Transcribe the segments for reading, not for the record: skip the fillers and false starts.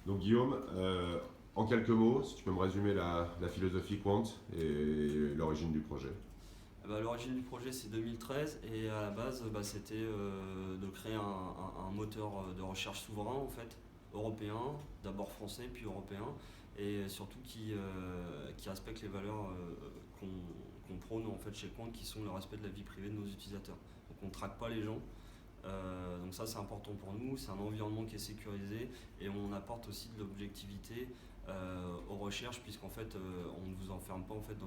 Donc Guillaume, en quelques mots, si tu peux me résumer la philosophie Quant et l'origine du projet. L'origine du projet c'est 2013 et à la base c'était de créer un moteur de recherche souverain en fait, européen, d'abord français puis européen, et surtout qui respecte les valeurs qu'on prône en fait chez Quant, qui sont le respect de la vie privée de nos utilisateurs. Donc on ne traque pas les gens. Donc ça c'est important pour nous, c'est un environnement qui est sécurisé et on apporte aussi de l'objectivité aux recherches, puisqu'en fait on ne vous enferme pas en fait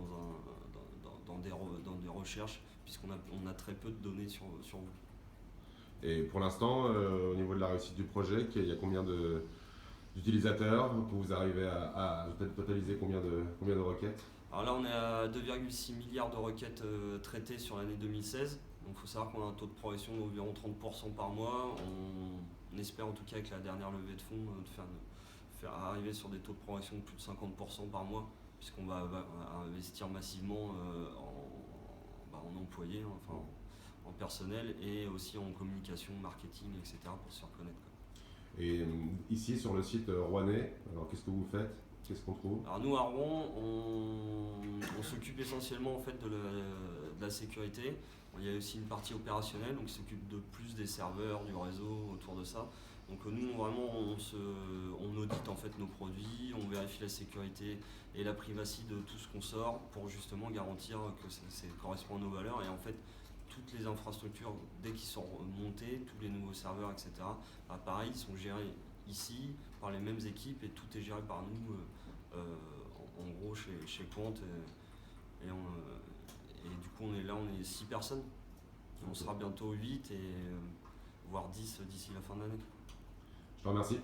dans des recherches, puisqu'on a très peu de données sur vous. Et pour l'instant, au niveau de la réussite du projet, il y a combien d'utilisateurs que vous arrivez à totaliser combien de requêtes? Alors là on est à 2,6 milliards de requêtes traitées sur l'année 2016. Donc il faut savoir qu'on a un taux de progression d'environ 30% par mois. On espère en tout cas avec la dernière levée de fonds de faire arriver sur des taux de progression de plus de 50% par mois, puisqu'on va investir massivement en employés, hein, enfin en personnel, et aussi en communication, marketing, etc. pour se faire connaître, quoi. Et ici sur le site rouennais, alors qu'est-ce que vous faites? Qu'est-ce qu'on trouve? Alors nous à Rouen, on s'occupe essentiellement en fait de la sécurité. Il y a aussi une partie opérationnelle, donc qui s'occupe de plus des serveurs, du réseau autour de ça. Donc nous vraiment on audite en fait nos produits, on vérifie la sécurité et la privacy de tout ce qu'on sort pour justement garantir que ça correspond à nos valeurs. Et en fait toutes les infrastructures, dès qu'ils sont montés, tous les nouveaux serveurs, etc., pareil, ils sont gérés ici par les mêmes équipes et tout est géré par nous, en gros chez Quant. Et du coup on est 6 personnes. On sera bientôt 8 et voire 10 d'ici la fin de l'année. Je te remercie.